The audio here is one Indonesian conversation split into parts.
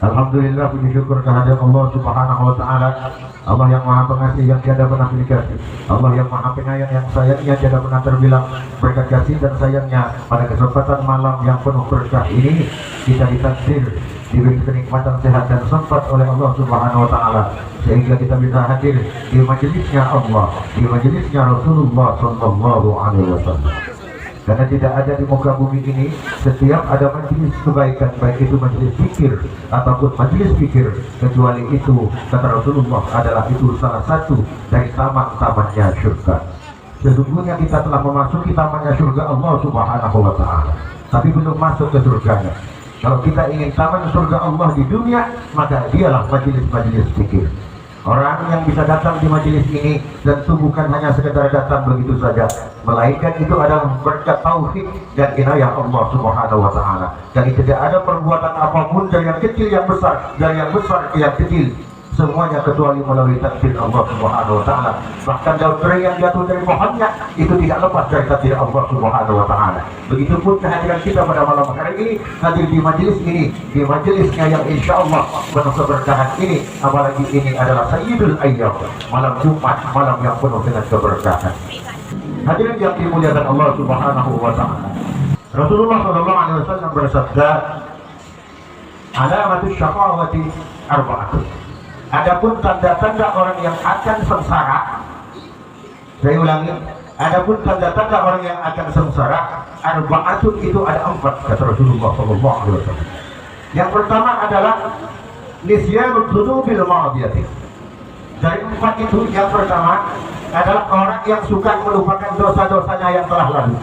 Alhamdulillah, puji syukur kehadirat Allah Subhanahu wa Ta'ala, Allah yang Maha Pengasih yang tiada pernah dikasih, Allah yang Maha Penyayang yang sayangnya tiada pernah terbilang. Berkat kasih dan sayangnya pada kesempatan malam yang penuh berkah ini, kita ditakdir diberi kenikmatan sehat dan sempat oleh Allah Subhanahu wa Ta'ala, sehingga kita bisa hadir di majelisnya Allah, di majelisnya Rasulullah Sallallahu Alaihi Wasallam. Karena tidak ada di muka bumi ini setiap ada majelis kebaikan, baik itu majelis fikir ataupun majelis fikir, kecuali itu, kata Rasulullah, adalah itu salah satu dari taman-tamannya surga. Sesungguhnya kita telah memasuki tamannya surga Allah Subhanahu wa Ta'ala, tapi belum masuk ke surganya. Kalau kita ingin taman surga Allah di dunia, maka dialah majelis-majelis fikir. Orang yang bisa datang di majelis ini tentu bukan hanya sekedar datang begitu saja, melainkan itu adalah berkat taufik dan inayah Allah Subhanahu wa Ta'ala. Jadi tidak ada perbuatan apapun, dari yang kecil yang besar, dari yang besar ke yang kecil, semuanya kecuali melalui takdir Allah Subhanahu wa Ta'ala. Bahkan daun kering yang jatuh dari pohonnya itu tidak lepas dari takdir Allah Subhanahu wa Ta'ala. Begitupun kehadiran kita pada malam hari ini, hadir di majelis ini, di majelisnya yang insya Allah penuh keberkahan ini, apalagi ini adalah Sayyidul Ayyam, malam Jumat, malam yang penuh dengan keberkahan. Hadirin yang dimuliakan Allah Subhanahu wa Ta'ala, Rasulullah SAW bersabda, alamatus syaqawati arba'atun. Adapun tanda-tanda orang yang akan sengsara, saya ulangi, adapun tanda-tanda orang yang akan sengsara, arba'atun, itu ada 4, kata Rasulullah SAW. Yang pertama adalah nisyanud dzunubil madiyati. Dari 4 itu, yang pertama adalah orang yang suka melupakan dosa-dosanya yang telah lalu.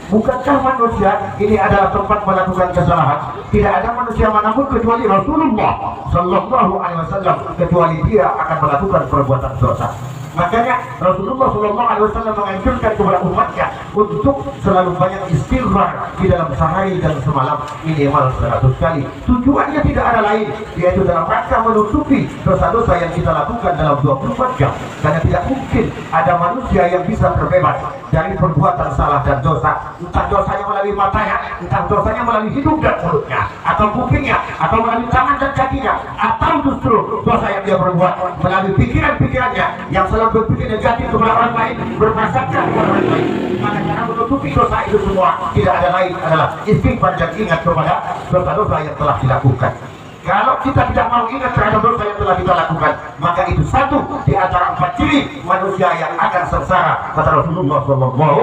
Bukankah manusia ini adalah tempat melakukan kesalahan? Tidak ada manusia manapun kecuali Rasulullah Sallallahu Alaihi Wasallam, kecuali dia akan melakukan perbuatan dosa. Makanya Rasulullah Sallallahu Alaihi Wasallam menganjurkan kepada umatnya untuk selalu banyak istighfar di dalam sehari dan semalam, minimal 100 kali. Tujuannya tidak ada lain, yaitu dalam rangka menutupi dosa-dosa yang kita lakukan dalam 24 jam. Karena tidak mungkin ada manusia yang bisa terbebas dari perbuatan salah dan dosa, entah dosanya melalui matanya, entah dosanya melalui hidung dan mulutnya, atau kupingnya, atau melalui tangan dan kakinya, atau justru dosa yang dia perbuat melalui pikiran-pikirannya yang selalu berpikir negatif kepada orang lain, berprasangka kepada orang lain. Maka cara menutupi dosa itu semua tidak ada lain adalah istighfar dan ingat kepada dosa-dosa yang telah dilakukan. Kalau kita tidak mau ingat terhadap dosa yang telah kita lakukan, maka itu satu di antara 4 ciri manusia yang akan sengsara, kata Rasulullah Sallallahu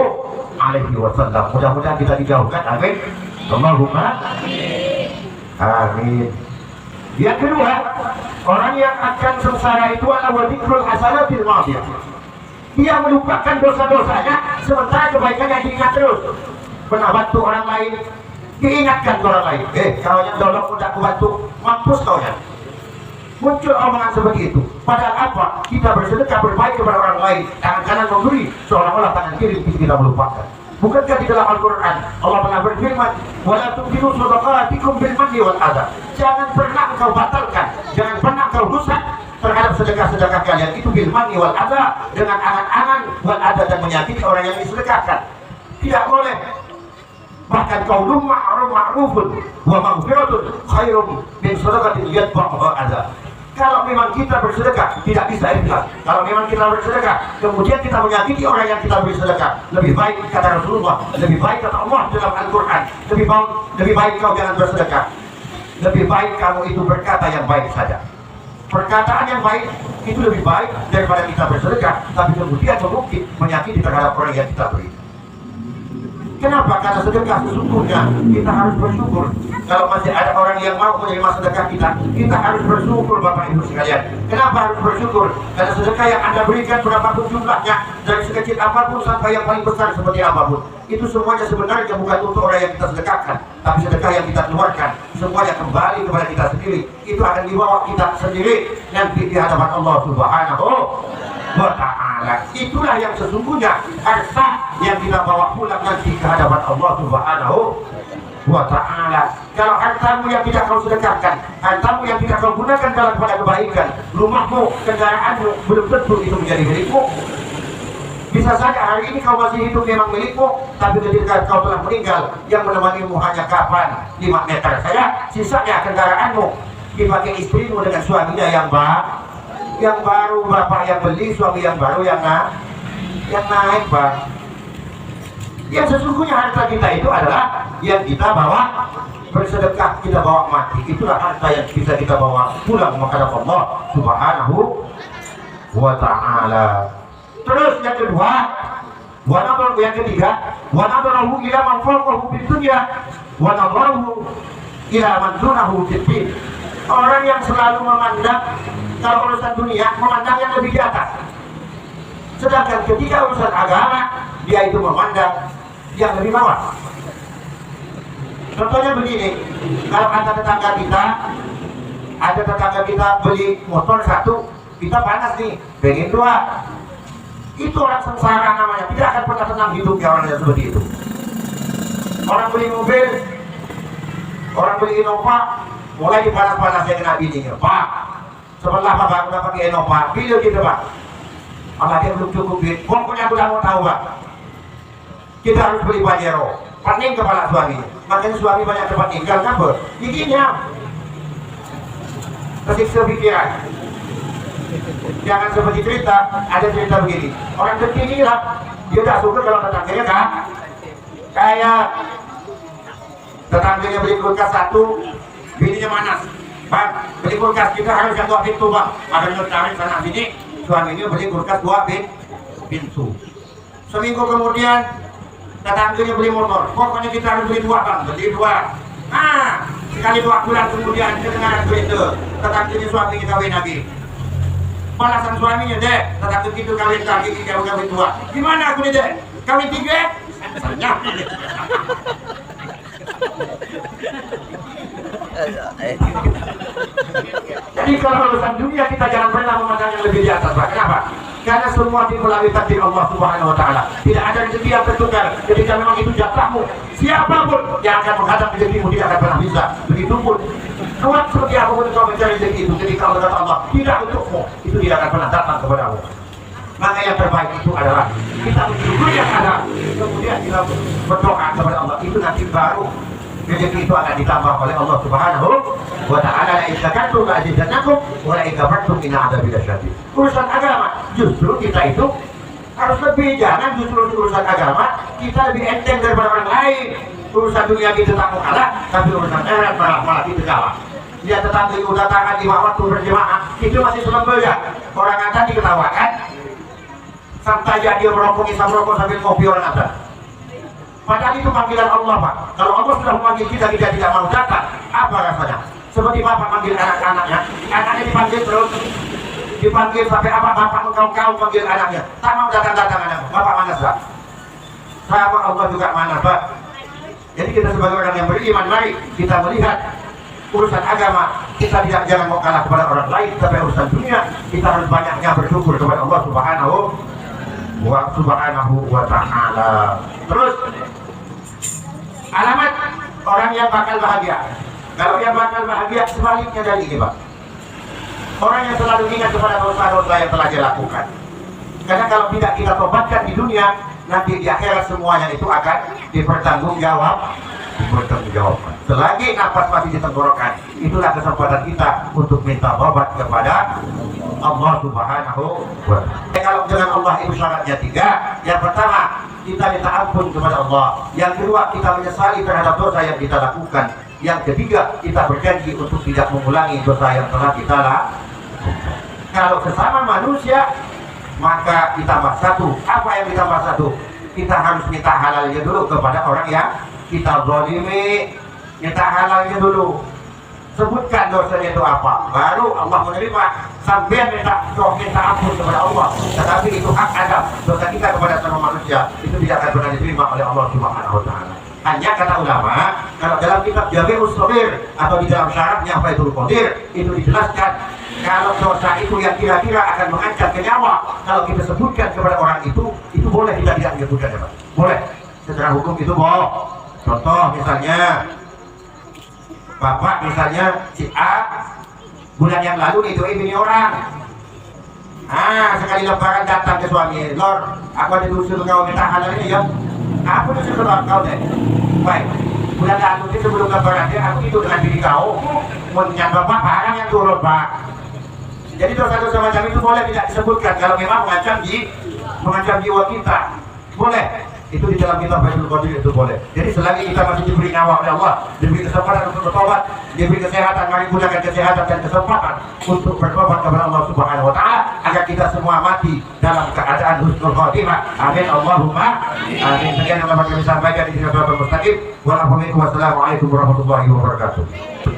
Alaihi Wasallam. Mudah-mudahan kita dijauhkan, amin. Allahumma amin. Yang kedua, orang yang akan sengsara itu adalah wadikrul hasanatil madiyah. Dia melupakan dosa-dosanya, sementara kebaikannya diingat terus. Pernah bantu orang lain, diingatkan ke orang lain, kalau yang tolong udah aku bantu, mampus kau ya. Muncul omongan seperti itu. Padahal apa? Kita bersedekah berbaik kepada orang lain, tangan kanan memberi, seolah-olah tangan kiri kita melupakan. Bukankah di dalam Al-Quran Allah pernah berfirman, wala tubtilu shadaqatikum bil manni wal adha. Jangan pernah engkau batalkan, jangan pernah engkau rusak terhadap sedekah-sedekah kalian itu bil manni wal adha, dengan angan-angan wal adha, dan menyakiti orang yang disedekahkan. Tidak boleh. Bahkan qaulun ma'rufun wa maghfiratun khairum min shadaqatin yatba'uha adha. Kalau memang kita bersedekah tidak bisa ikhlas, kalau memang kita bersedekah kemudian kita menyakiti orang yang kita beri sedekah, lebih baik, kata Rasulullah, lebih baik kata Allah dalam Al-Quran, lebih baik kau jangan bersedekah, lebih baik kamu itu berkata yang baik saja. Perkataan yang baik itu lebih baik daripada kita bersedekah tapi kemudian mengungkit, menyakiti terhadap orang yang kita beri. Kenapa? Karena sedekah sesungguhnya kita harus bersyukur. Kalau masih ada orang yang mau menerima sedekah kita harus bersyukur, Bapak Ibu sekalian. Kenapa harus bersyukur? Karena sedekah yang Anda berikan berapapun jumlahnya, dari sekecil apapun sampai yang paling besar seperti apapun, itu semuanya sebenarnya bukan untuk orang yang kita sedekahkan, tapi sedekah yang kita keluarkan semuanya kembali kepada kita sendiri. Itu akan dibawa kita sendiri nanti di hadapan Allah Subhanahu wa Ta'ala. Itulah yang sesungguhnya harta yang kita bawa pulang nanti ke hadapan Allah Subhanahu wa Ta'ala. Kalau hartamu yang tidak kau sedekahkan, hartamu yang tidak kau gunakan dalam pada kebaikan, rumahmu, kendaraanmu, belum tentu itu menjadi milikmu. Bisa saja hari ini kau masih hidup memang milikmu, tapi ketika kau telah meninggal, yang menemanimu hanya kafan 5 meter saja, sisanya kendaraanmu, dipakai istrimu dengan suaminya yang baru, bapak yang beli, suami yang baru yang naik, Pak. Yang sesungguhnya harta kita itu adalah yang kita bawa bersedekah, kita bawa mati. Itulah harta yang bisa kita bawa pulang menghadap Allah Subhanahu wa ta'ala. Terus yang kedua, yang ketiga, wa nadharahu ila man fawqahu fid dunya wa nadharahu ila man dunahu fid din. Orang yang selalu memandang kalau urusan dunia, memandang yang lebih di atas. Sedangkan ketika urusan agama, dia itu memandang yang lebih bawah. Contohnya begini, kalau ada tetangga kita beli motor satu, kita panas nih, pengen dua. Itu orang sengsara namanya, tidak akan pernah tenang hidupnya orang yang seperti itu. Orang beli mobil, orang beli Innova, mulai dipanas-panasnya kena bininya. Pak, sebelah Bapak udah pakai Innova, video gitu Pak. Allah dia belum cukup duit, pokoknya aku udah mau tahu Pak. Kita harus beli Pajero, pening kepala suami. Makanya suami banyak tempat tinggal, kenapa? Giginya kesiksa pikiran. Jangan seperti cerita, ada cerita begini. Orang kecil lah, dia tak suka kalau tetangganya kan kayak tetangganya beli kulkas satu, bininya manas. Bang, beli kulkas kita harus yang 2 pintu bang. Ada nyusahin sana sini, suaminya beli kulkas 2 pintu. Seminggu kemudian tetangganya beli motor, pokoknya kita harus beli 2 bang, beli 2. Nah, sekali 2 bulan kemudian kedengaran berita tetangganya suaminya kawin lagi. Balasan suaminya, dek, tetangga gitu kawin lagi, kawin 2. Gimana aku nih dek? Kawin 3? Senyap. Jadi kalau urusan dunia kita jangan pernah memandang yang lebih di atas, Pak. Kenapa? Karena semua dimulai takdir Allah Subhanahu wa ta'ala. Tidak ada rezeki yang tertukar. Ketika memang itu jatahmu, siapapun yang akan menghadap rezekimu tidak akan pernah bisa. Begitupun kuat seperti apapun kau mencari rezeki itu, ketika Allah kata Allah tidak untukmu, itu tidak akan pernah datang kepadamu. Maka yang terbaik itu adalah kita mensyukuri yang ada, kemudian kita berdoa kepada Allah. Itu nanti baru rezeki itu akan ditambah oleh Allah Subhanahu wa ta'ala. La in syakartum la azidannakum wa la in kafartum inna adzabi lasyadid. Urusan agama justru kita itu harus lebih, jangan justru urusan agama kita lebih enteng daripada orang lain. Urusan dunia kita tak mau kalah, tapi urusan akhirat malah kita kalah. Dia tetangga itu datangan 5 waktu berjemaah, itu masih sembahyang. Orang ada diketawakan, sampai dia merokok, isap rokok sambil kopi orang ada. Padahal itu panggilan Allah, Pak. Kalau Allah sudah memanggil kita tidak mau datang, apa rasanya? Seperti bapak panggil anak-anaknya, anaknya dipanggil terus, dipanggil sampai apa bapak engkau panggil anaknya, tak mau datang anaknya. Bapak mana sah? Sama Allah juga mana, Pak? Jadi kita sebagai orang yang beriman, mari kita melihat urusan agama, kita jangan mau kalah kepada orang lain, tapi urusan dunia kita harus banyaknya bersyukur kepada Allah Subhanahu wa ta'ala. Terus alamat orang yang bakal bahagia. Kalau yang bakal bahagia sebaliknya dari ini, Pak. Orang yang selalu ingat kepada dosa-dosa yang telah dia lakukan. Karena kalau tidak kita tobatkan di dunia, nanti di akhirat semuanya itu akan dipertanggungjawabkan. Selagi nafas masih di tenggorokan, itulah kesempatan kita untuk minta tobat kepada Allah Subhanahu wa ta'ala. Kalau dengan Allah itu syaratnya 3. Yang pertama, kita minta ampun kepada Allah. Yang kedua, kita menyesali terhadap dosa yang kita lakukan. Yang ketiga, kita berjanji untuk tidak mengulangi dosa yang telah kita lakukan. Kalau sesama manusia, maka ditambah 1. Apa yang ditambah 1? Kita harus minta halalnya dulu kepada orang yang kita zalimi. Minta halalnya dulu, sebutkan dosanya itu apa, baru Allah menerima. Sampai minta ampun kepada Allah, tetapi itu hak Adam, dosa kita kepada sama manusia itu tidak akan pernah diterima oleh Allah Subhanahu wa ta'ala. Hanya kata ulama, kalau dalam kitab Jami'us Shaghir atau di dalam syaratnya Fathul Qadir itu dijelaskan, kalau dosa itu yang kira-kira akan mengancam ke nyawa, kalau kita sebutkan kepada orang itu boleh, kita tidak menyebutkan, ya Pak? Boleh, secara hukum itu bohong. Contoh misalnya, Bapak misalnya si A bulan yang lalu itu ini orang. Sekali lebaran datang ke suami, Lord, aku ada usul kau minta halal ini ya. Aku usul kau deh. Baik. Bulan aku itu sebelum keberadaan aku itu dengan diri kau menyangka barang yang turun Pak. Jadi dosa-dosa macam itu boleh tidak disebutkan kalau memang mengancam jiwa kita. Boleh. Itu di dalam kitab Baitul Qadir itu boleh. Jadi selagi kita masih diberi nyawa oleh Allah, diberi kesempatan untuk bertobat, diberi kesehatan, mari gunakan kesehatan dan kesempatan untuk bertobat kepada Allah Subhanahu wa taala agar kita semua mati dalam keadaan husnul khatimah. Amin Allahumma amin. Sekian yang dapat kami sampaikan di sini. Wassalamualaikum warahmatullahi wabarakatuh.